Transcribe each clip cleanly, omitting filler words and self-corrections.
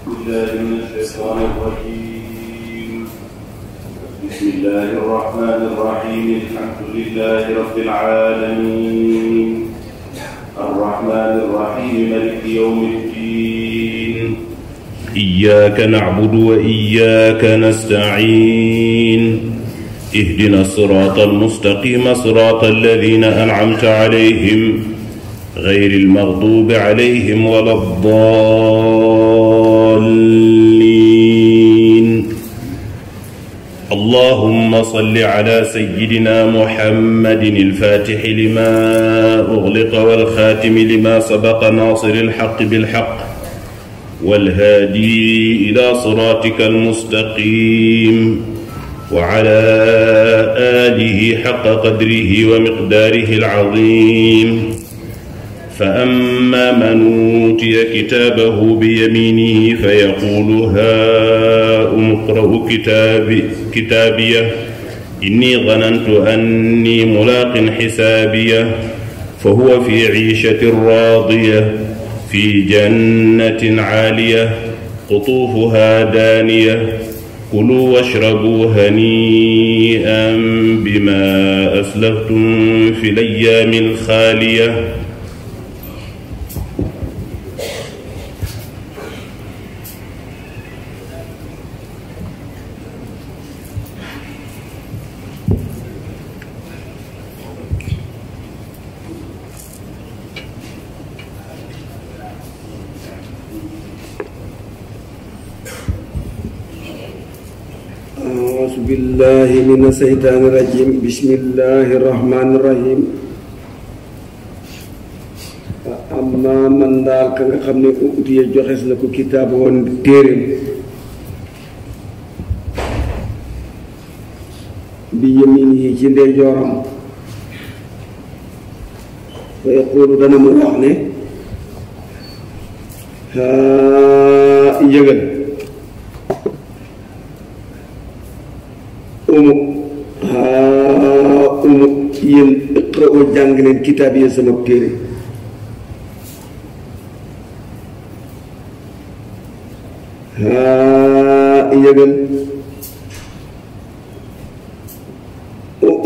بالله من الشيطان الرجيم. بسم الله الرحمن الرحيم. الحمد لله رب العالمين الرحمن الرحيم مالك يوم الدين. إياك نعبد وإياك نستعين. اهدنا الصراط المستقيم صراط الذين أنعمت عليهم غير المغضوب عليهم ولا الضالين. اللهم صل على سيدنا محمد الفاتح لما أغلق والخاتم لما سبق ناصر الحق بالحق والهادي إلى صراطك المستقيم وعلى آله حق قدره ومقداره العظيم. فأما من أوتي كتابه بيمينه فيقول هاؤم اقرءوا كتابيه إني ظننت أني ملاق حسابيه فهو في عيشة راضية في جنة عالية قطوفها دانية كلوا واشربوا هنيئا بما أسلفتم في الأيام الخالية. أعوذ بالله من الشيطان الرجيم. بسم الله الرحمن الرحيم. amma man daal ka nga xam ne utiye joxes na ko kitaab woon téeréem bi yemin yi ci ndeyjooram fa yaqulu dana mu wax ne haa yëgal yéen iqra'u jàng leen kitaab yi sama téere yëgal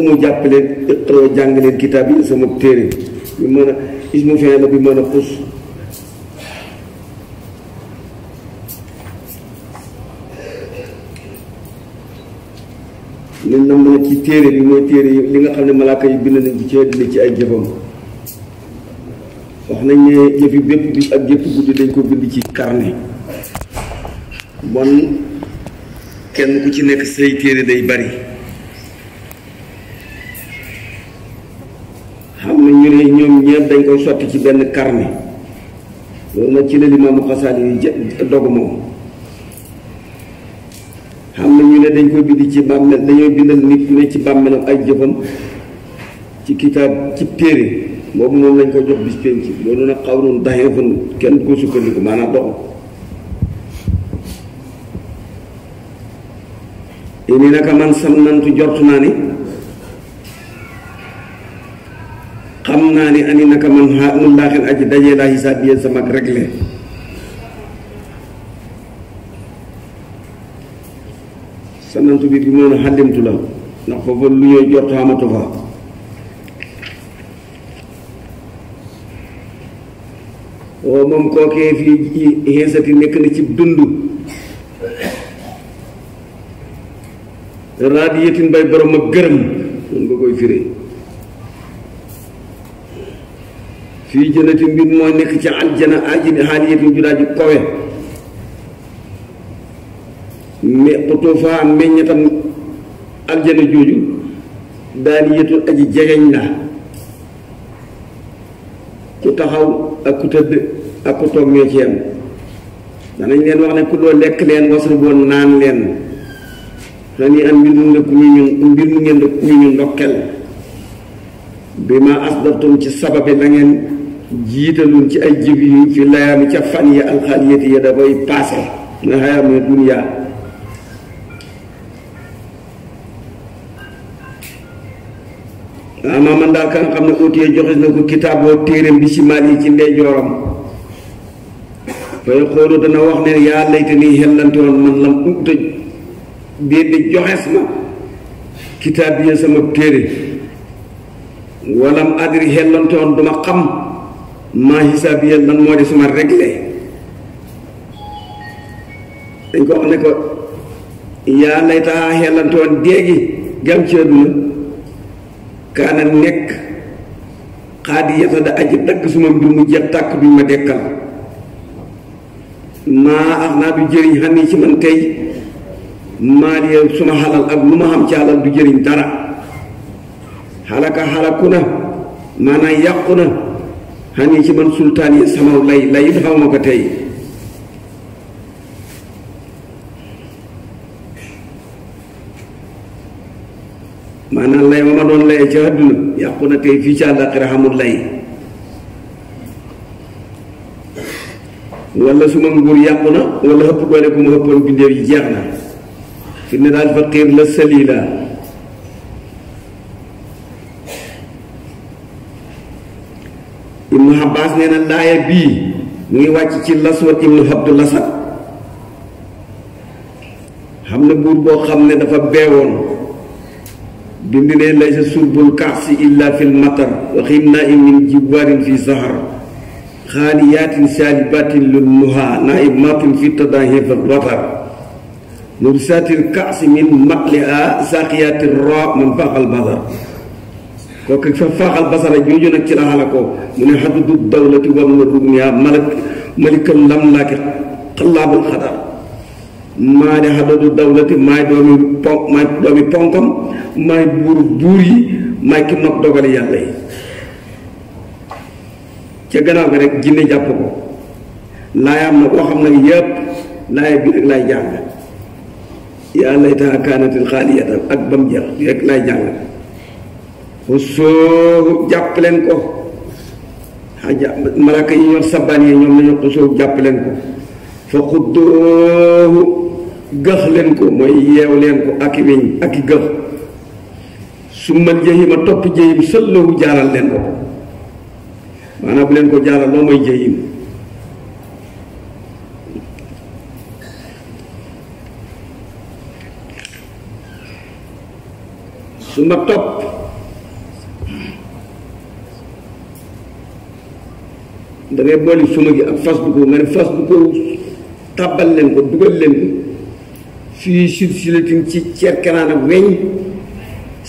mu jàpp leen iqra'u jàng leen kitaab yi sama téere bi mën a ismu fi'il bi mën a xus liñ nam na ci téere bi mooy téere yi li nga xam ne malaaka yi bind nañ ci àddina ci ay jëfam wax nañ ne jëfi bépp bis ak jëpp guddi dañ ko bind ci carnet bon kenn ku ci nekk say téere day bari xam na ñu ne ñoom ñeent dañ koy sotti ci benn carnet loolu nag ci la Limaamu Xasaali yi dog moom xam na ñu ne dañ koy bind ci bàmmeel dañoo bindal nit ku ne ci bàmmeelam ay jëfam ci kitaab ci téere boobu moom lañ ko jox bis penc loolu nag xaw noonu daxee fan kenn du ko sukkandiku maanaam doxu ini naka man sam nantu jortu naa ni xam naa ni ani naka man mu laaxin aji dajee laa xisaab yéen sama réglé sanantu bi bi mën a xàllimtu la ndax foofu lu ñuy jot xamatu fa oo moom kookee fii xeesati nekk na ci dund raadiyatin bay borom ak gërëm noonu nga koy firee fii jënati mbir mooy nekk ci aljana aji xaaliyatin ju daa ji kowe mais xutuufaa meññatam aljana jooju daaniyatul aji jegeñ la ku taxaw ak ku tëdd ak ku toog ñoo ci yam danañ leen wax ne ku doo lekk leen wasru boo naan leen xani am mbir mu ngeen la ku ñu ndokkel bi ma asdaftum ci sababi la ngeen jiitaloon ci ay jëf yi fi layaami ca fan yi alxaaliyati ya dafay paase na xayaam duniyaa ama man daal ka nga xam ne utiyee joxes na ko kitaaboo téeréem bi si maal yi ci ndeyjooram fa yaqulu dana wax ne yaa layta nii xellante woon man lam uta déedéet joxees ma kitaab yi sama téere walam adri xellante woon duma xam maa xisaab yi lan moo di suma réglé dañ ko wax ne ko yaa layta xellante woon déegi gam ci àdduna kaana nekk xaadi yata da aji dagg suma mbir mu jeex tàkk duñ ma dekkal maa ax naa du jëriñ xam ni ci man tey maa di suma xalal ak lu ma xam ci xalal du jëriñ dara xalaka xalaku na maanaam yàqu na xam ni ci man sultaan yi sama lay it xaw ma ko tey maanaam lay ma doon laye ci àdduna yàqu na tey fii ci àllaaxira xamul lay wala suma nguur yàqu na wala xëpp doole bu ma xëppoon bindeef yi jeex na fi ne daal faqiir la salila ibnu Abbas nee na laaya bii mu ngi wàcc ci Laswat ibnu Abdul Asad xam ne buur boo xam ne dafa beewoon bind ne laysa surbul kaasi illa fil matar wa xinna min jibaarin fi sahar xaaniyaatin saalibatin lil nuha naimatin fi tadahif al watar nursatil kaasi min maqliha saqiyaatir ra man faaxal basar kooku fa faaxal basara jooju nag ci la xala ko mu ne xadudu dawlati wam na rugniha malikal lamlaaki xalaabul xadar maa de xadudu dawlati maay doomi ponkam maay buuru buur yi maay ki not dogale yàlla yi ca gannaaw ga rek jinne jàpp ko laayaam na koo xam nag yëpp laaya bi rek laay jàng yaa laytahaa kaanatil xaaliyata ak bam jeex rek laay jàng fa soo jàpp leen ko malaka yi ñor sabaan yi ñoom nañu ko soo jàpp leen ko fa xuddoohu gëx leen ko mooy yeew leen ko ak i weñ ak i gëx su mal jëyima topp jëyim sëllahu jaaral leen ko maanaam bu leen ko jaaral loo mooy jëyim su ma topp da ngay booli suma gi ak fas bu ko nga ne fas bu ko tàbbal leen ko dugal leen ko fii silsilatin ci cerkenaan ak weñ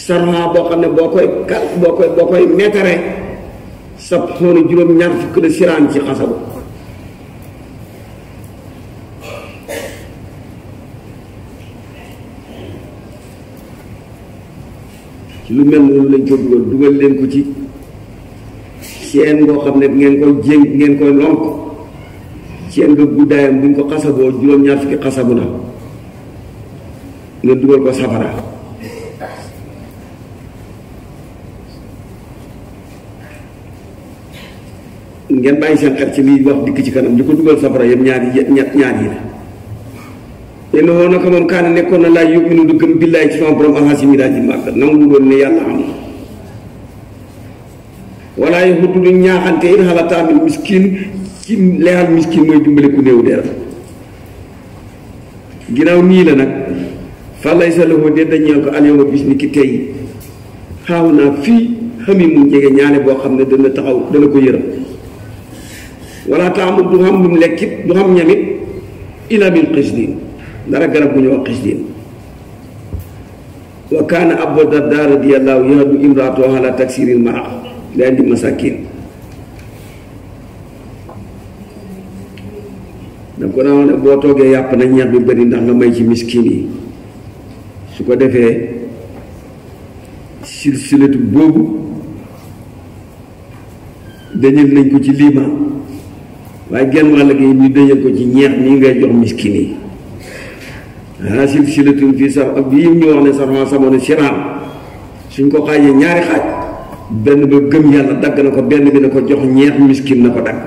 sarma boo xam ne boo koy meetare sab xoona juróom-ñaar fukk la siraan ci xasabu ci lu mel noonu lañ ko dugal leen ko ci seen ngoo xam ne ngeen koy jéng ngeen koy lonk seen nga guddaayam buñ ko xasaboo juróom-ñaar fukki xasabu na ngeen dugal ko safara ngeen bàyyi seen xel ci liy wax dikk ci kanam li ko dugal safara yëpp ñaar yi la lenn woo naka moom kaana nekkoon na laa yuminu du gëm billaay ci sama borom alxasim yi daal ji màgg nangu woon ne yàlla am na walla yi xutu lu ñaaxante it xala taamil miskin ci leexal miskin mooy dimbale ku néew deret ginnaaw nii la nag fa lay sa loxo de dañeel ko alyawma bis ni ki tey xaaw naa fii xami mu jege ñaane boo xam ne dana taxaw dana ko yërëm wala taamul du xam lu mu lekkit du xam ñamit ila min xisdin dara garab bu ñu wax xisdin wa kaana abu darda radiyallahu yahdu imraatu ala taksiril mara la indi masakin danga ko naa ne boo toogee yàpp na ñeex bi bëri ndax nga may ci miskin yi su ko defee silsilatu boobu dañal nañ ko ci liimaan waaye genn wàll gi ñu dañal ko ci ñeex mi ngay jox miskin yi ah silsilatun fii sax ak bii ñu wax ne sax samoon siraan suñ ko xaajee ñaari xaaj benn ba gëm yàlla dagg na ko benn bi na ko jox ñeex miskin na ko dagg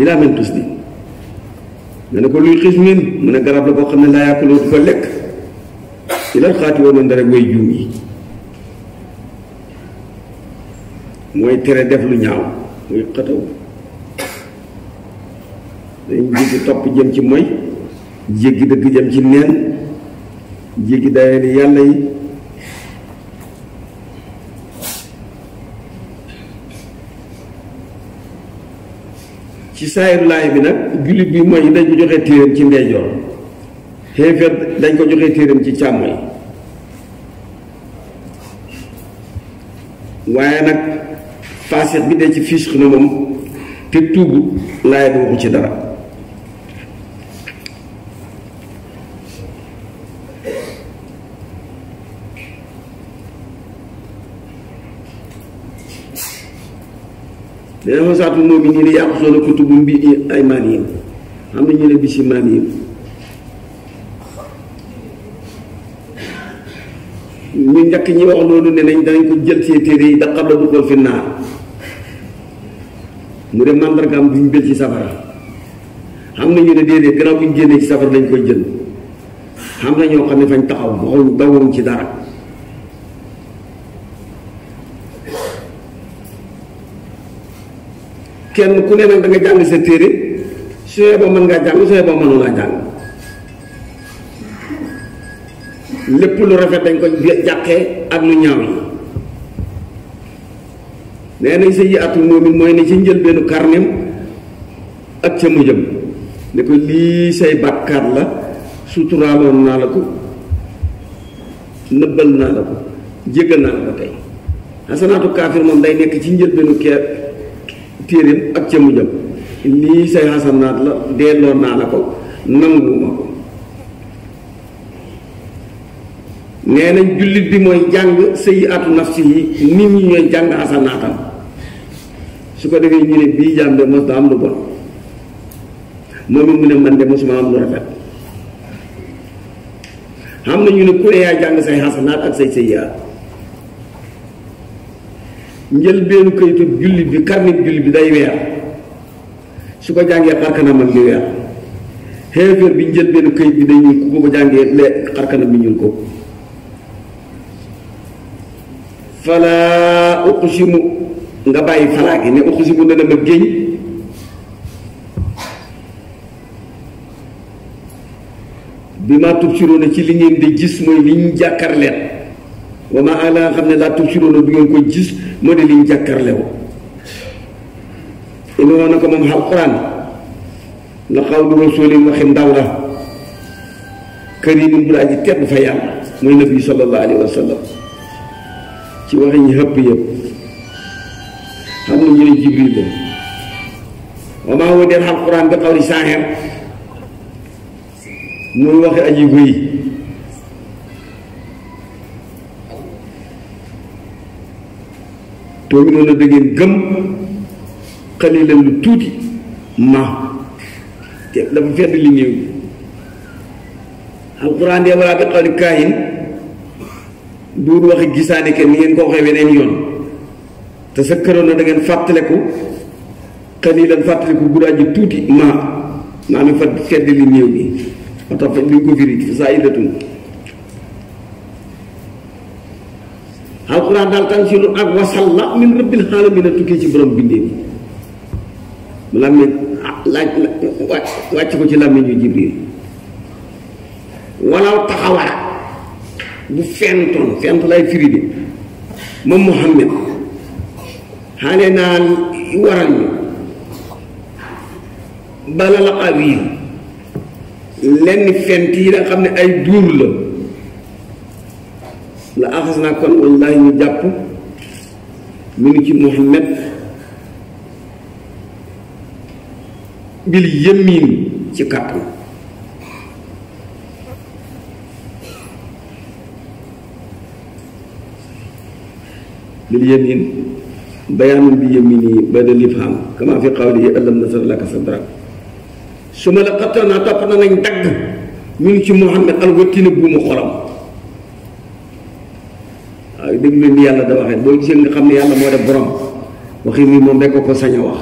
ilaa men tus di nga ne ko luy xis min mu ne garab la boo xam ne laa yàkkuloo du ko lekk ilal xaati woon na rek way juum yi mooy tere def lu ñaaw muy xataw dañ jéggi topp jëm ci mooy jéggi dëgg jëm ci neen jéggi dayee ni yàlla yi ci saayiru laay bi nag jullit bi mooy dañ ko joxee téeram ci ndeyjoor xéeféer dañ ko joxee téeram ci càmmoñ waaye nag faasix bi dee ci fisq na moom te tuubu laay bi waxu ci dara dina fa saatu moom yi nii ni yàqu soo na kutubu mbi ay maan yi xam na ñu ne bisi maan yi ñu njëkk ñi wax loolu ne nañ danañ ko jël ci téere yi da qabla duxul fi naar mu de màndargaam duñ bël ci safara xam na ñu ne déedéet gannaaw buñ génnee ci safara lañ koy jël xam na ñoo xam ne fañ taxaw waxuñ dawuñ ci dara kenn ku ne nag da nga jàng sa téere sooy boo mën ngaa jàng sooy boo mënu laa jàng lépp lu rafet dañ ko jàqee ak lu ñaaw yi nee nañ sa yi atul moom it mooy ne ci njëlbeenu karnem ak ca mujjam ne ko lii say bàkkaat la suturaaloon naa la ko nëbbal naa la ko jéggal naa la ko tey xasanaatu kaafir moom day nekk ci njëlbeenu téeréem ak ca mujjam lii say xasanaat la delloo naa la ko nanguwuma ko nee nañ jullit bi mooy jàng sayyi'atu nafsi yi nit ñi ñooy jàng xasanaatam su ko defee ñu ne bii jaam de mos da am lu bon moom it mu ne man de mosuma am lu rafet xam na ñu ne ku ne yaa jàng say xasanaat ak say sayyi'at njëlbeenu kayitu jullit bi karnit jullit bi day weer su ko jàngee xarkanam ak li weer xeefeer bi njëlbeenu kayit bi day ñuul ku ko jàngee xarkanam bi ñuul ko falaa uqsimu nga bàyyi falaa gi ne uqsimu dana ma géñ bi maa tubsiroona ci li ngeen di gis mooy li ñu jàkkarleen wa maa ala nga xam ne laa tubsiroona du ngeen ko gis moo de li ñu jàkkarle wo inoo na ko moom alquran la qawlu rasulin waxi ndaw la karimin bu laa ji tedd fa yàlla mooy nabi sallallahu alayhi wa sallam ci waxi ñi xëpp yëpp xam na ñu ne jibril la wa maa huwa del alquran bi qawli saahir muy waxi aji wéy toogi noonu da ngeen gëm xalilan lu tuuti ma te dafa fedd li néew alquran de wala bi qawli kaahin duur waxi gisaane kenn ni ngeen ko waxee weneen yoon te sa këroon na da ngeen fàttaleku xalilan fàttaleku guddaa ji tuuti ma naa mi fa fedd li néew bi moo tax fa liñ ko firi saa idatun alquran daal tanzilu ak wasal la min rabbil alamin a tukkee ci borom bindee bi mu làmmiñ laaj wàcc ko ci làmmiñ yu jibril walaw taxawara bu fentoon fent lay firi bi moom Muhammad xaale naa waral ñu bala la awiir lenn fent yi nga xam ne ay duur la axas naa kon wallahi ñu jàpp mu ngi ci Muhammad bil yëmiin ci kàttan bil yëmiin bayaanun bi yëmiini badal ifhaam kama fi qawlihi alam nashrah laka sadrak su ma la xattal naa topp na nañ dagg mu ngi ci Muhammad alwatina buumu xolam waaw dégg leen ni yàlla da waxee boo gisee nga xam ne yàlla moo def borom waxi nii moom rek ko sañ a wax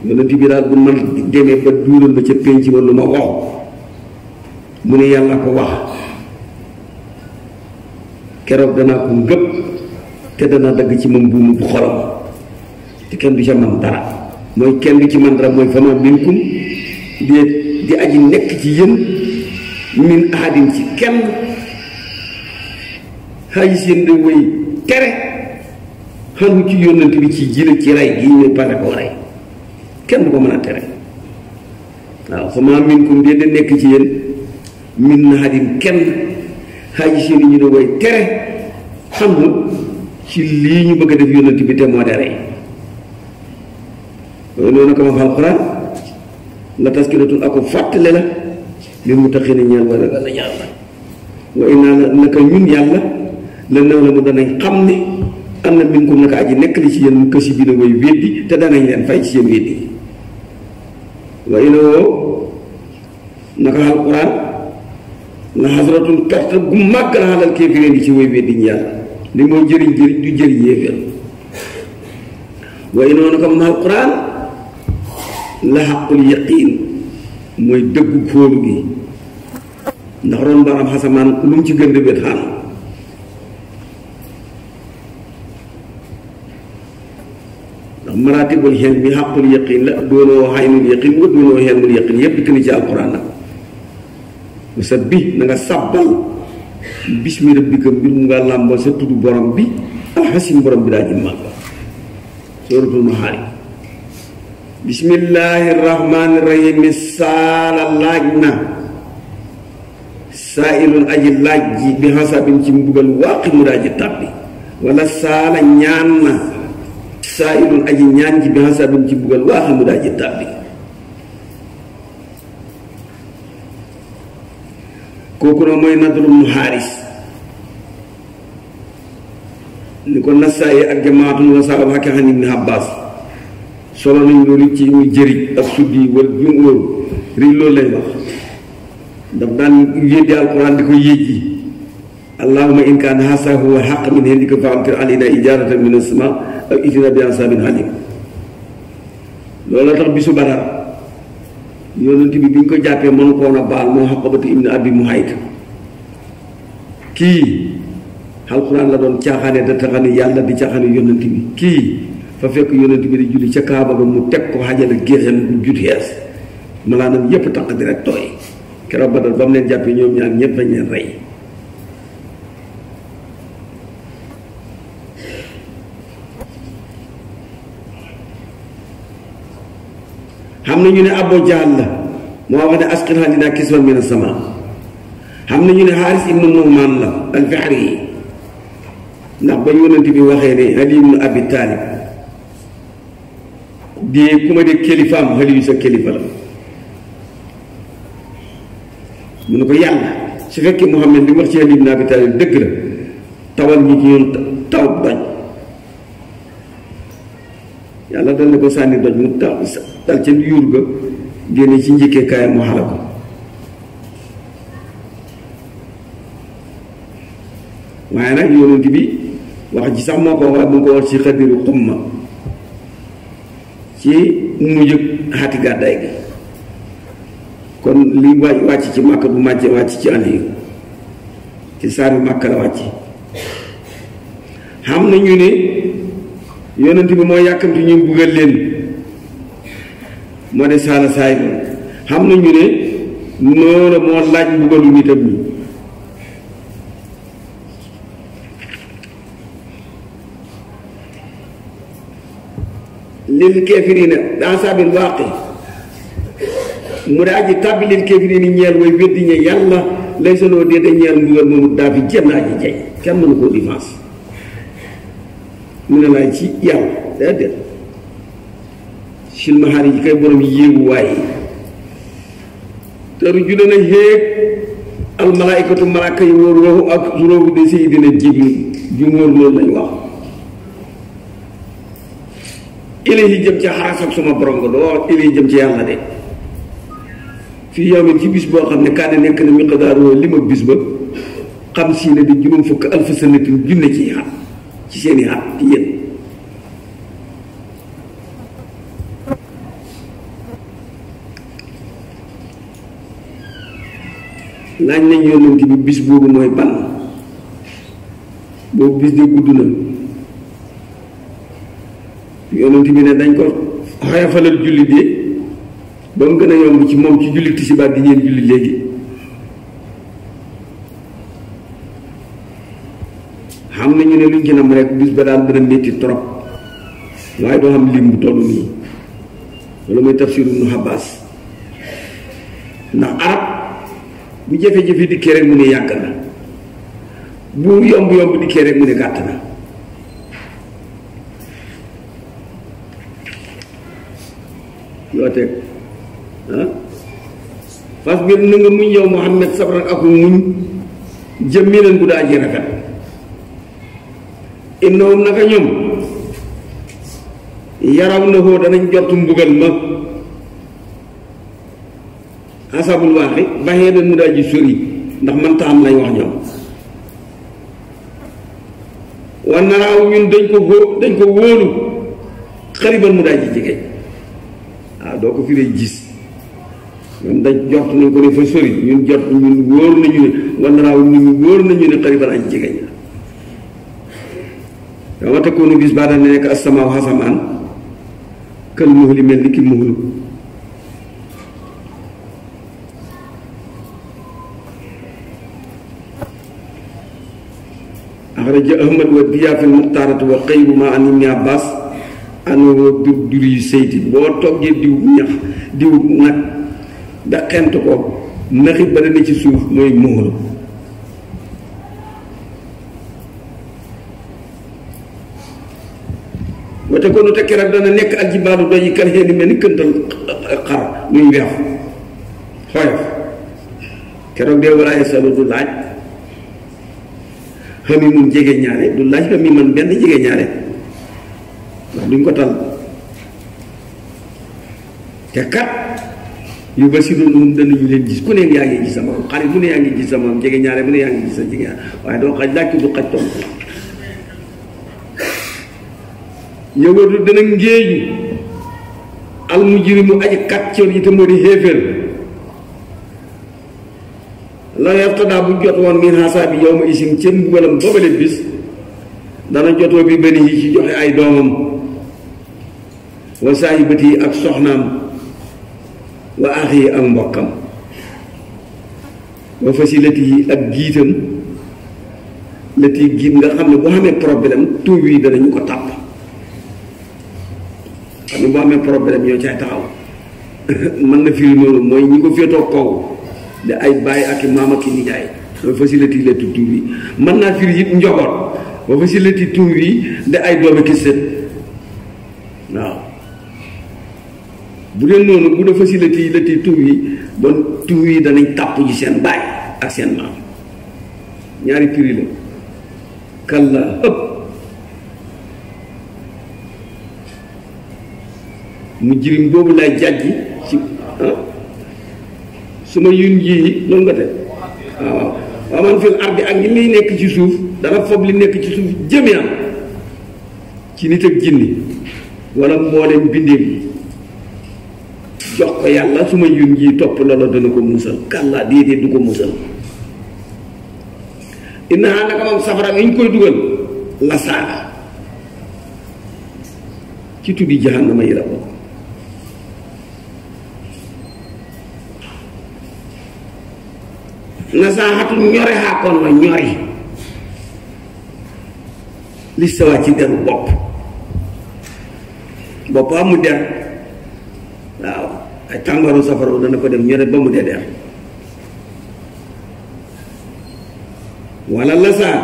yonent bi daal bu man demee ba duural ba ca penc ba lu ma wax mu ne yàlla ko wax keroog danaa ko ngëpp te dana dagg ci moom buumu bu xolam te kenn du ca man dara mooy kenn du ci man dara mooy fama minkum di aji nekk ci yéen min ahadin ci kenn xaaji seen da way tere xanu ci yónnant bi ci jile ci rey gii ñu pare koo rey kenn du ko mën a tere waaw fama minkum de nekk ci yéen min ahadin kenn xaaji seen ñu ne way tere xanu ci lii ñu bëgg a def yónnant bi te moo de rey loolu nag ma fa alquran la taskiratun ako fàttale la li mu taxee ne ñeel wala la ñaan la wa inna naka ñun yàlla la naw la mu danañ xam ne am na minkum naka aji nekk li ci yéen mu kësi bi na way weddi te danañ leen fay ci seen weddi wa inna woo naka alquran la xasratun perte gu màgg la xalal kéefireen yi ci way weddi ñu yàlla li moo jëriñ du jëriñ yéeféer wa inna naka ma alquran la xaqul yaqiin mooy dëggu fóolu gi ndax ron baram xasamaan lu mu ci gën di wet xaan ndax maratibul xel mi xaqul yaqiin la doonoo xaynul yaqiin wa doonoo xelmul yaqiin yépp dikk ni ci alquran nag mu sa bi na nga sàbbal bismi rabbika mbir mu nga làmbal sa tudd borom bi alxasim borom bi daa ji màgg suratul Maarij bismillahi rahmaani rahim saala laaj na saailun aji laaj ji bi xasabin ci mbugal waaqi mu daa ji tàbbi wala saala ñaan na saailun aji ñaan ji bi xasabin ci mbugal waaqi mu daa ji tàbbi kooku na mooy nadrul mu xaaris ni ko nasaayi ak jamaatun wa saaba xakki xan ibni Abbas solo nañ loolu ci ñu jëriñ ak suddi wala jumóor rii loolu lay wax daf daan yéddi alquran di ko yéjji allahuma in kaana hasa huwa xaq min indika fa amtir alayna ijaratan min as-sama aw itina bi asabin halim loolu la tax bisu Badar yonent bi bi ñu ko jàppee mënu ko woon a baal moo Xaqabatu ibn Abi Muhayt kii alquran la doon caaxaane da taxani yàlla di caaxaane yonent bi kii fa fekk yonent bi di julli ca Kaaba ga mu teg ko xajale géexam bu jut xees malaanam yépp taq di rek tooy keroog Badar ba mu leen jàppee ñoom ñaar ñëpp dañ leen rey xam na ñu ne Abu Jahl la moo wax ne asqil alayna kisfan mina sama xam na ñu ne Xaaris ibnu Nu'maan la al-Fihri yi ndax ba yonent bi waxee ne Ali ibnu Abi Taalib di ku ma de kilifaam Aliyu sa kilifa la mu ne ko yàlla su fekkee Muhammad li wax ci Ali ibnu Abi Taalib dëgg la tawal ñi ci yoon taw doj yàlla dal na ko sànni doj mu taw dal ca yuur ga génne ci njëkkee kaayam mu xala ko waaye nag yonent bi wax ji sax moo ko wax mu ko wax ci xadiru xumma ci mujj xati gàddaay gi kon li wàcc ci Màkka bu màccee wàcc ci Aliyu ci saar bi Màkka la wàcc xam nañu ne yonent bi moo yàkkamti ñu buggal leen moo de saala saay ba xam nañu ne noonu moo laaj mbugalu nitam ñi lil kaafiriina asaabil waaqi mu daa ji tàbbi lil kaafiriina ñeel way weddi ña yàlla lay saloo dee da ñeel mbugal moomu daa fi jenn aji jay kenn mënu koo défense mu ne laay ci yàlla déedéet silmaxaar yi kay borom yéegu waaye te ruju na xéeg almalaaykatu malaaka yi wóor waxu ak juróobu de Seydina Jibril jumóor loolu lañ wax ilayhi jëm ci xarasam suma borom nga doo wax ilayhi jëm ci yàlla de fii yawmin ci bis boo xam ne kaane nekk na miqdaaruhu li ma bis ba xam si ne di juróom fukk alfa sanatin junne ci xat ci seeni xat ci yéen laaj nañ yonent bi bis boobu mooy ban boobu bis de gudd na yonent bi ne dañ ko xoyafalal jullit yi ba mu gën a yomb ci moom ci jullit tisbaar gi ngeen julli léegi. xam nañu ne luñ ci nam rek bis ba daan dana métti trop waaye doo xam lim bu toll nii loolu mooy tafsir Ibnu Abbas ndax arab bu jafe-jafe dikkee rek mu ne yàgg na bu yomb dikkee rek mu ne gàtt na. yoo teg fas biir na nga muñ yow Muhammad sabran ak muñ jëmmilan bu daa ji rafet. innahum naka ñoom yaraw na hoo danañ jot mbugal ma asabul waaxi baxee na mu daa ji sori ndax man taam lay wax ñoom wa naraaw ñun dañ ko wóolu xariban mu daa ji jege waaw doo ko firee gis ñoom dañ jot nañ ko ne fa sori ñun wóor nañu ne wa naraaw ñun wóor nañu ne xariban aji jege ña dama takkoonu bis baa dana nekk asamaaw xasamaan kël muhli mel ni ki muhlu axraja ahmad wa diyaafil muxtaaratu wa xaybu ma an ibni abbas anoo dur yu seyti boo toggee diw ñax diw nag da xent ko naxit ba dana ci suuf mooy muhlu wate ko nu tekki rek dana nekk aljibaalu doy yi kal xeeni mel ni këntal xar muy weex xoyof keroog dee walaaye salo du laaj xam yi mun jege ñaare du laaj xam yi man benn jege ñaare ndax duñ ko tal te kat yu ba si doon danañu leen gis ku ne yaa ngi gis sama xarit bu ne yaa ngi gis sama jege ñaare bu ne yaa ngi gis sa jege ñaare waaye doo xaj laaj ko du xaj tomb yowatu dana ngéeju al mujrimu aji kàccoor yi te moo di xéeféer la yaftadaa bu jot woon min hasaabi yow ma isim ca mbugalam boobale bis dana jotoo bi bani yi ci joxe ay doomam wa saahibati yi ak soxnaam wa axi yi ak mbokkam wa fasilati yi ak giitam lati giit nga xam ne boo xamee problème tuub yi danañu ko tàpp xam ne boo amee problème ñoo caay taxaw mën na firi noonu mooy ñi ko féetoo kaw de ay baay ak i maam ak i nijaay mooy facilité la tuur yi mën naa firi it njoboot ba facilité tuur yi de ay doom ak i sët waaw bu dee noonu bu dee facilité la tuur yi bon tuur yi danañ tàpp ji seen baay ak seen maam ñaari firi la kalla ëpp mu jirim boobu lay jàjji ci su ma yun ji loolu nga te waaw waaw man fil ardi ak ñi liy nekk ci suuf dana fob li nekk ci suuf jëme am ci nit ak jinni wala mboolem bindeef yi jox ko yàlla su ma yun ji topp loola dana ko musal kàllaa déedéet du ko musal innahaa naka moom safara nga ñu koy dugal la saaga ci tuddi jahannama yi la bokk nasaaxatu ñore xaakoon la ñori li sawa ci deru bopp amu der waaw ay tàngooru safara dana ko dem ñore ba mu dee der wala la saa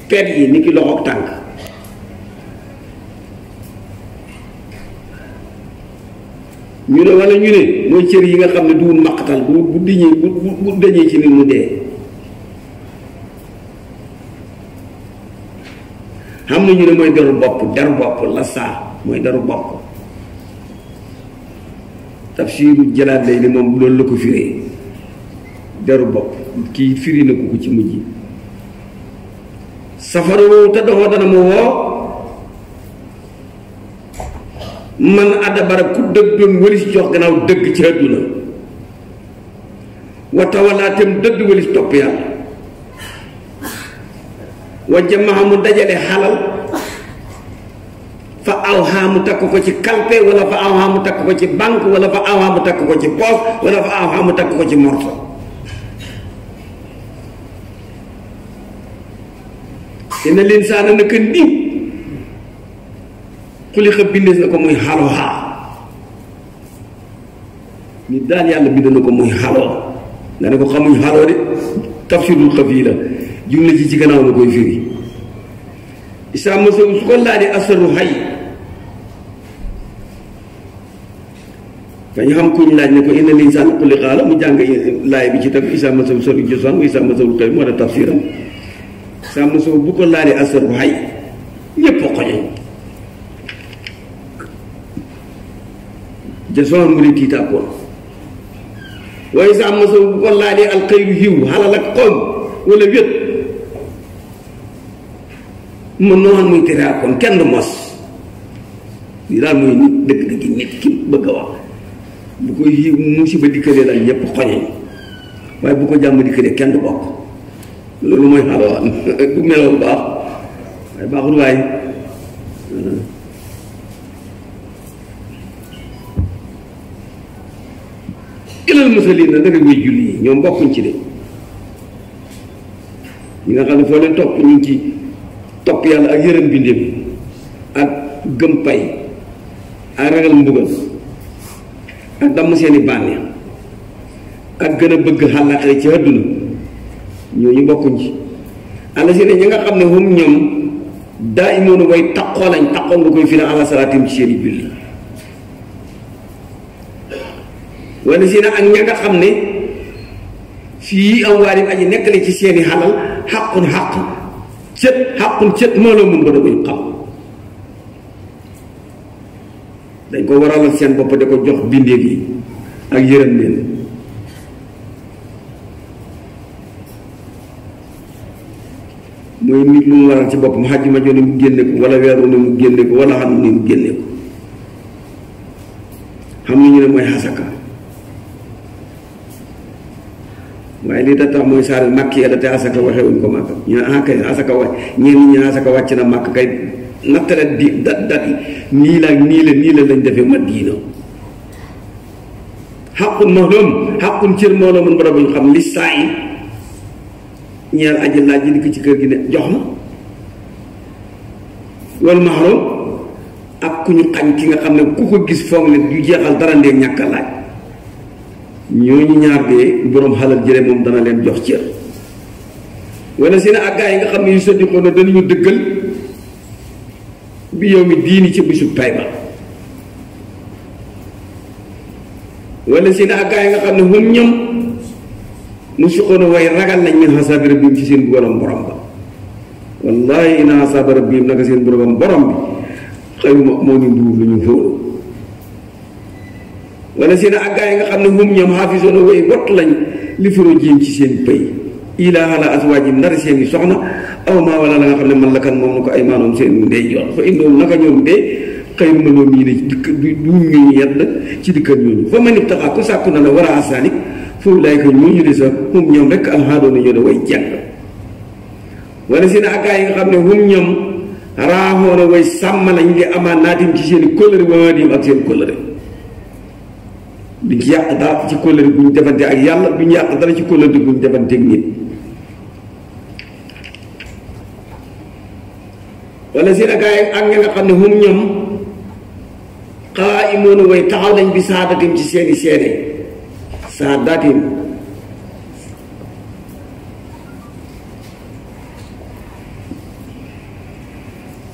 pet yi ni ki loxoog tànk ñu ne wala ñu ne mooy cër yi nga xam ne duwul maqatal bu diñee bu dañee ci nit mu dee xam na ñu ne mooy deru bopp la saa mooy deru bopp tafsiru jalaat lay ni moom loolu la ko firee deru bopp kii firi na ko ci mujj safara woowu te doxoo dana mu woo man adabara ku dëddoon walis jox gannaaw dëgg ci àdduna wa tawalaatem dëdd walis topp yàlla wa jamaa mu dajale xalal fa awha mu takk ko ci kalpe wala fa awha mu takk ko ci banque wala fa awha mu takk ko ci poos wala fa awha mu takk ko ci morso inna linsaana naka nit xuliqa bindees na ko muy xaloha nit daal yàlla bind na ko muy xaloo nga ne ko xamuñ xaloo de tafsirul xafi la jumla ci gannaaw la koy firi isaa masaw su ko laajee asaru xay fa ñu xam kuñ laaj ne ko inna linsaana xuliqa la mu jàng laay bi ci teg isaa masaw saru josaan wa isaa masawul xay moo da tafsiram isaa masaw bu ko laajee asaru xay ñépp a xoñoñ jasoon mu di tiitaakoon waaye saa masaw bu ko laajee alxayru xiw xalal ak xoom wala wét mën noo xam muy teraakoon kenn du mos lii daal mooy nit dëgg-dëgg nit ki bëgg a wax bu ko xiw musiba dikkalee daal ñëpp xoñeñ waaye bu ko jàmm dikkalee kenn du bokk loolu mooy xalawaan du meloo baax waaye baaxul waaye ilal musalliin na danga ñuy julli yi ñoom bokkuñ ci de ñi nga xam ne foo leen topp ñu ngi ci topp yàlla ak yërëm bindeem ak gëm pay ak ragal mbugal ak damm seeni bànneex ak gën a bëgg xàllaxee ci àdduna ñooñu bokkuñ ci àlla si ne ñi nga xam ne hum ñoom daa imoonu way taqoo lañ taqoo nga koy fi ne ala salaatim ci seeni julli wala si na ak ña nga xam ne fii am waarim aji nekkale ci seeni xalal xaqun cët moo la mun ba da koy xam dañ ko waralal seen bopp da ko jox bindeef yi ak yërëm leen mooy nit lu mu waral ci boppam xaj ma jooni mu génne ko wala weeru ne mu génne ko wala xam ni mu génne ko xam ni ñu ne mooy xasaka waaye lii tax mooy saar màkk yi te asaka waxewuñ ko màkk ñu ne ah kay asaka wax ñeen ñi ne asaka wàcc na màkk kay nattale di dat yi nii la lañ defee Madina xaqun mahrum xaqun cër moo la mën bara buñ xam li saa yi ñeel aji laaj ji dikk ci kër gi ne jox ma wal mahrum ak ku ñu xañ ki nga xam ne ku ko gis foog ne du jeexal dara ndee ñàkk a laaj ñooñu ñaar dee boroom xalal jële moom dana leen jox cër wala si ne ak gaa yi nga xam ne yu saddiqoon na danañu dëggal bi yow mi diini ci bisu pay ba wala si ne ak gaa yi nga xam ne hum ñoom mu suqoon way ragal nañ min xasaabi rabbihim ci seen borom ba wallahi inna xasaaba rabbihim naka seen borom bi xayru moo ni nduur lu ñu fóoru wala seen ak gaa yi nga xam ne hum ñoom xaafisoon a way wattu lañ li furo jiim ci seen pëy ilaa ala aswaajim ndara seeni soxna aw maa wala la nga xam ne man la kan moom na ko ay maanoom seen ndey jox fa indoom naka ñoom de xëy ma loo mii ne du ñu yedd ci dikkat ñooñu fa man ibtaxa ku sàkku na la war a asalik foofu laay ko ñooñu de sax hum ñoom rek alxaadoona ñoo da way jàng wala seen ak gaa yi nga xam ne hum ñoom raaxoona way sàmm lañ li amaan naatim ci seen i kóllëre wadim ak seen kóllëre duñ ci yàq dara ci kóllëre bu ñu defante ak yàlla duñ yàq dara ci kóllëre bu ñu defante ak nit wala seen gaa yi ak ña nga xam ne hum ñoom xaa imoonu way taxaw lañ bi saadatim ci seeni seede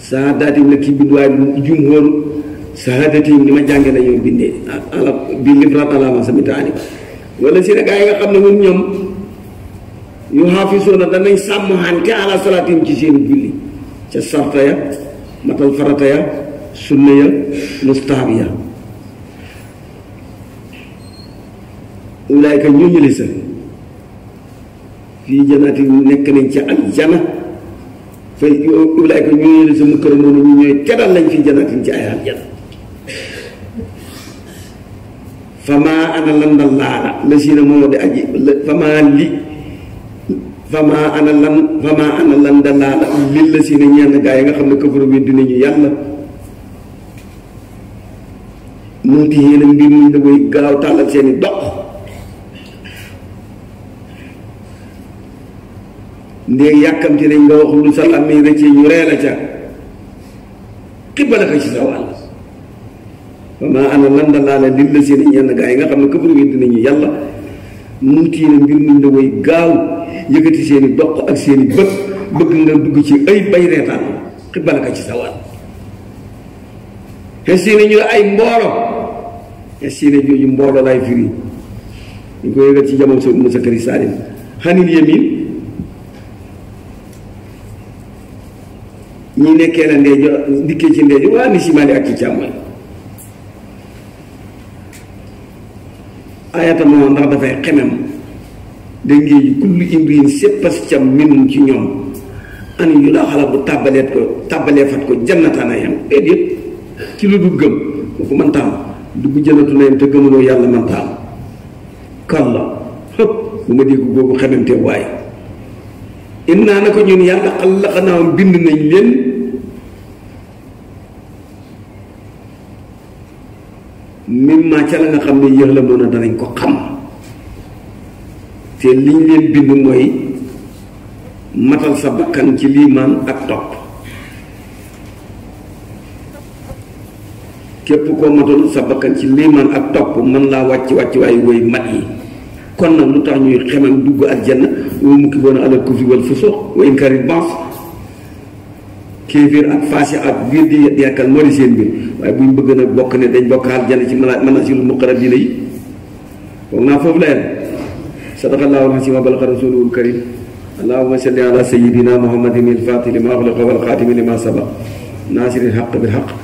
saadatim la kii bind waaye jumhóor saadatim ni ma jànge la ñoom bindee ala bi livrat alama samitaani wala si gaa yi nga xam ne hum ñoom yu xaafisoona danañ sàmm xante ala salaatim ci seen julli ca sarta ya matal farata ya sunna ya mustaab ya ulaayka ñooñu li sa fii janaati nekk nañ ci aljana fay ulaayka ñooñu li sa mu kër noonu ñu ñooy teral lañ fii janaatin ci ay aljana fama ana lan da laala la siina moo di aji fama ana lan da laala lil la siina ñenn gaa yi nga xam ne këfara bi dinañu yàlla munti yéen a mbir muñ da koy gaaw tàllal seeni dox ndéeg yàkkamti nañ nga wax lu sa làmmiñ rëccee ñu ree la ca xibbala ko ci sa wàll wa maa ana lan da laa la lil la seen ñenn gaa yi nga xam ne këfar wedd nañu yàlla munti yéen a mbir muñ da koy gaaw yëkkati seeni dox ak seeni bët bëgg nga dugg ci ay bay reetaan xibbala ko ci sa wàll xes ñu ay mboolo xes jooju mboolo lay firi ñu ko yëgat ci jamono sa Musa Kari Salim xanil yemin ñi nekkee la ndeejo dikkee ci ndeejo waa ni simaali ak ci càmmoñ ayata moo ndax dafay xemem da ngéeji kullu imriin séppas cam minum ci ñoom an yu la xala bu tàbbalee fat ko jannataana yam déedéet ci lu dul gëm kooku mën taam dugg jënatu na yam te gëmuloo yàlla mën taam kalla xëpp bu ma dégg boobu xememte waaye innaa na ko ñun yàlla xalaqnaahum bind nañ leen mimmaa ca la nga xam ne yéex la mën a danañ ko xam te liñ leen bind mooy matal sa bakkan ci liimaan ak topp képp koo matal sa bakkan ci liimaan ak topp mën laa wàcc waaye woy mat yi kon nag lu tax ñuy xemam dugg aljanna wa mukibboona alal kufri wal fusuuq wa inkaaril ba's kéeféer ak faasi ak biir di yàkkal moo di seen biir waaye bu ñu bëgg nag bokk ne dañ bokk aljanna ci manaasilul muqarrabiina yi foog naa foofu la yem sadaqallaahu al-aziim wa balaga rasuuluhul kariim allahumma salli ala sayyidina muhammadin al-faatihi limaa ughliqa wal xaatimi limaa sabaqa naasiril haqqi bil haqqi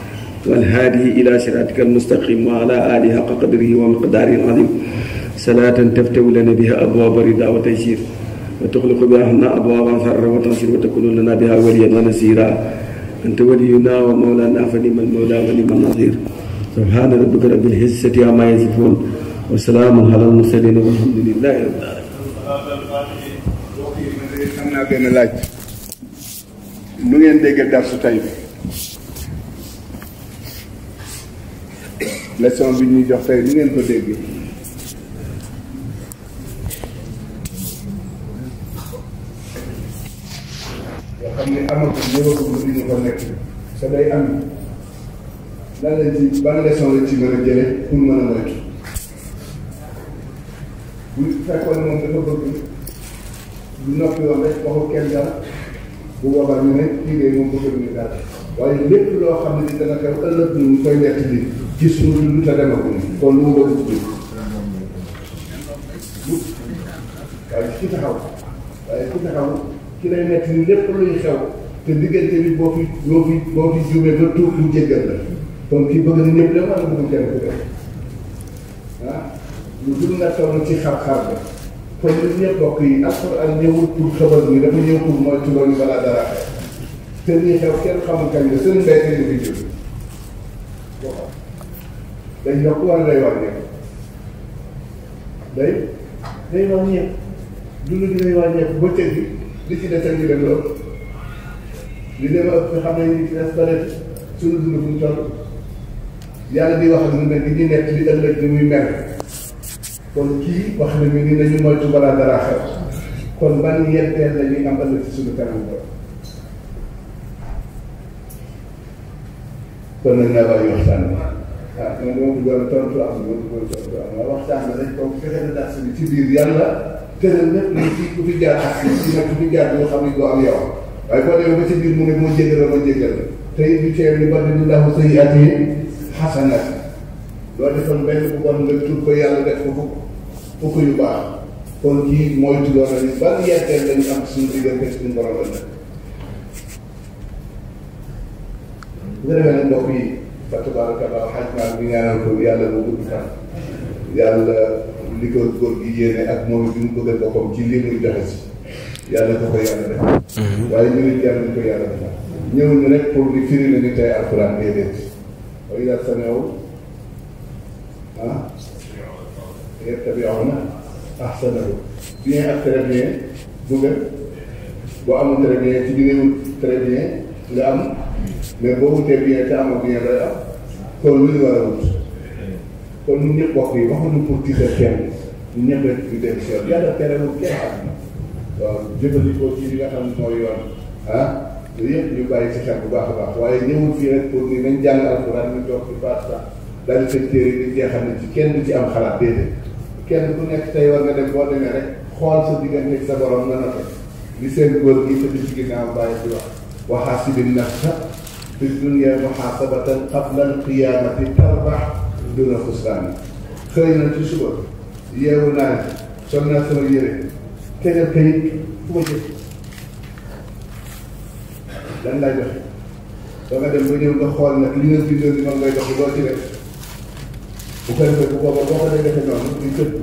wal haadi ilaa siraatikal mustaqiim wa ala aalihi haqqa qadrihi wa miqdaarihil aziim salaatan taftahu lana biha abwaaba ridaa wa taysiir wa tuxliqu biha abwaaba sarri wa tansiir wa takunu lana biha waliyyan wa nasiiraa anta waliyyunaa wa mawlaanaa fa ni'mal mawlaa wa ni'man nasiir subhaana rabbika rabbil izzati ammaa yasifuun wa salaamun alal mursaliin walhamdulillaahi rabbil aalamiin. am naa benn laaj lu ngeen dégg darsu tey bi leçon bi ñuy jox tey lu ngeen ko dégg. yoo xam ne amatul ñëwagul lu ñu ko nekk te day am lan lañ ci ban leçon lañ ci mën a jële pour mën a moytu bu fekkoon moom dafa bëgg du noppi woon rek waxu kenn dara bu boobaa ñu ne kii de moom bëgg ñu dara waaye lépp loo xam ne dana xew ëllëg ñu koy nekk li gis lu ta demagul kon lu mu bëgg ci waaye ki taxaw ki lay nekk ni lépp luy xew te diggante bi boo fi juumee ba tuub mu jéggal la kon kii bëgg na ñëpp dem wala bëgg kenn ku def lu dul nga toll ci xar-xar ba kon ñun ñëpp bokk yi alxuraan ñëwul pour xabar bi dafa ñëw pour moytu loolu balaa dara xew te lii xew kenn xamul kañ la seen mbéy mi fi jóg boo xam day yokk wala day wàññeeku day wàññeeku dund gi day wàññeeku ba tëj bi li ci des ak ñu dem loolu li dem ëpp xam ne ñu ci des ba def suñu dund fu mu toll yàlla di wax ak ñun ne di ñu nekk li ëllëg ni muy mel kon kii wax na ñu ni nañu moytu balaa dara xew kon ban yenteel la ñuy am ëllëg ci suñu kanam bopp kon nag naa bàyyi waxtaan bi man dama bëggoon a tontu waxtaan bi dañ ko fexe na dax bi ci biir yàlla tëral lépp ni ci ku fi jaar ak ci nag ku fi jaar yoo xam ne doo am yow waaye boo demee ba ci biir mu ne moo jéggal ma jéggal te it ñu teew ni badilillahu sayyi'aatihim xasanaat loo defoon benn bu bon nga tur ko yàlla def ko fukk yu baax kon kii moytu loolu ni ban yetteel lañu am suñu diggante suñu borom la nag bu ko defee nag mbokk yi fa tabarakallah xaj naa bi ñaanal ko yàlla bu gudd fan yàlla li ko góor gi yéene ak moom bi mu bëggal boppam ci lii muy joxe si yàlla ko yàlla def waaye ñu nit yàlla ñu ko yàlla defal ñëwul ñu rek pour di firi la ni tey alquran déedéet wa idaa sami'u yattabi'uuna ahsanahu bien ak très bien dugal boo amul très bien ci biir très bien nga am mais boo wutee bien te amoo bien lay am kon lu ñu war a wut kon ñun ñëpp bokk yi waxuñu pour tiital kenn ñun ñëpp rek ñu dem si yoon yàlla terewul kenn am na waaw jëfandikoo ci li nga xam ne mooy yoon yooyu yëpp ñu bàyyi ci xel bu baax a baax waaye ñëwul fii rek pour ni nañ jàng alxuraan ñu toog ci baax sax daal di seen téere yi dañ xam ne ci kenn du ci am xalaat déedéet kenn ku nekk tey war nga dem boo demee rek xool sa diggante sa borom nga naka li seen góor gi tëdd ci ginnaaw bàyyi di wax waxaasibi nafsa fi dunya muhaasabatan qabla al-qiyaamati tarbax duna xusraan xëy na ci suba yeewu naa sol naa sama yére tegal kayit fu ma jëm lan lay doxe da nga dem ba ñëw nga xool nag li nga bindoon ni moom ngay dox loo ci def bu ko defee bu booba boo ko dee defee noonu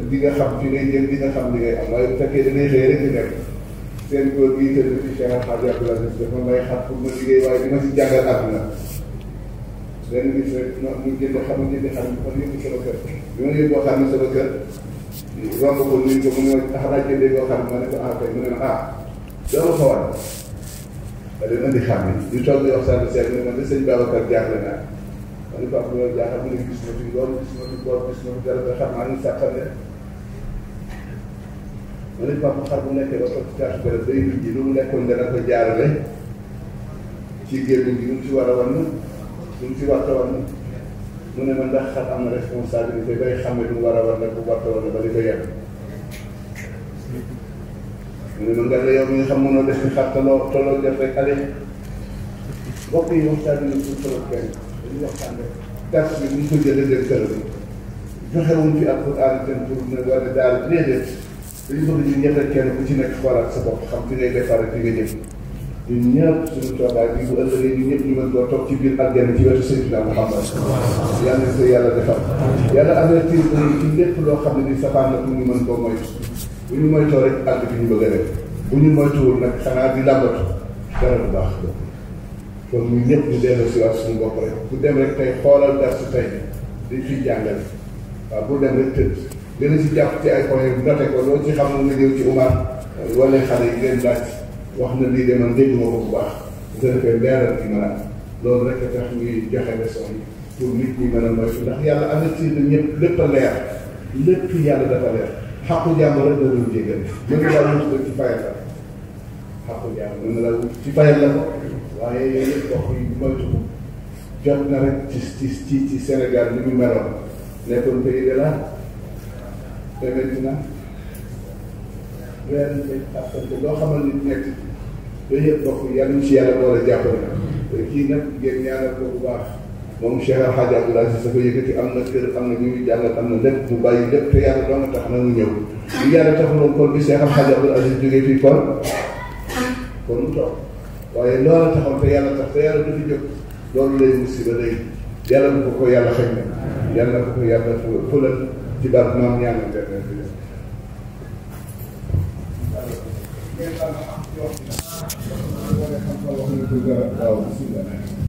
di nga xam fi ngay jëm di nga xam li ngay am waaye bu fekkee da ngay xëy rek di nekk seen góor gi tëdd ci Cheikh El Hadj Abdoulaye dafa may xam pour ma liggéey waaye di ma si jàngal àdduna benn bis rek ñu jënd xam dafa yóbbu sama kër bi ma yóbbu boo xam ne sama kër romb ko nuyu ko mu ne ma xanaa jëndee boo xam ne ma ne ko kay mu ne ma doo ma fa wan da leen indi xam ne ñu toog di waxtaan bi seet mu ne ma de sëñ Babacar jaaxle naa ma ne ko am loolu jaaxal mu ne gis ma fi loolu gis ma fi boor gis ma fi dara ba xam naa ñu sàqal ne ma ne papa xar bu nekkee ba ko ci taatu bërëb day nit ji lu mu nekkoon dana ko jaarale ci gémmiñ gi lu mu ci war a wan lu mu ci war a wan mu ne ma ndax xar am na responsabilité bay xame lu mu war a wan nag bu war a wan ba li ko yem mu ne ma nga la yow mi nga xam mënoo def ci xar toloo def rek ale mbokk yi waxtaan nañ pour solo kenn dañuy waxtaan rek dars bi ñu ko jëlee leen kër bi joxewuñ fi alquran ten pour ne wala daal déedéet dañu bëgg ñu ñëpp rek kenn ku ci nekk xoolaat sa bopp xam fi ngay defar fi nga jëm ñun ñëpp suñu toogaay bi bu ëllëgee ñun ñëpp ñu mën koo toog ci biir àjjana ci wetu Seydina Muhammad yàlla na ko yàlla defal yàlla avertir ko ci lépp loo xam ne ni safaan la pour ñu mën koo moytu bu ñu moytoo rek ànd bi ñu bëgg a def bu ñu moytuwul nag xanaa di làmbatu dara du baax kon ñun ñëpp ñu delloo si waat suñu bopp rek bu dem rek tey xoolal dar si tey dañ fiy jàngale waaw bu dem rek tëdd gën a si jàpp ci ay point bu noté ko loolu ci xam nga ñëw ci Umar wala xale yi leen laaj wax na lii de man dégg ma ko bu baax bu ko defee leeral gi mën a loolu rek a tax ñuy joxe leçon yi pour nit ñi mën a moytu ndax yàlla avertir na ñëpp lépp a leer lépp yàlla dafa leer xaqu jàmm rek la doon jégal mën na laa wut ci fayal la xaqu jàmm mën na laa wut ci fayal la ko waaye yooyu yëpp wax yi moytu ko jot na rek ci Sénégal li mu meloon nekkoon pays de la te maintenant weer nañ xasante loo xamal nit nekk yooyu yëpp bokk yàlla ñu ci yàlla boole jàppale te kii nag ngeen ñaanal ko bu baax moom Cheikh El Hadj Abdoul Aziz dafa yëkkati am na kër am na ñu ngi jàngal am na lépp mu bàyyi lépp te yàlla doo nga tax na mu ñëw li yàlla taxuloon kon bi Cheikh El Hadj Abdoul Aziz jógee fii kon mu toog waaye loola taxoon te yàlla tax te yàlla du fi jóg loolu lay musiba lay yàlla bu ko yàlla xëy na yàlla na ko yàlla fulal ci baat maam ñaanal internet bi waaw bismillah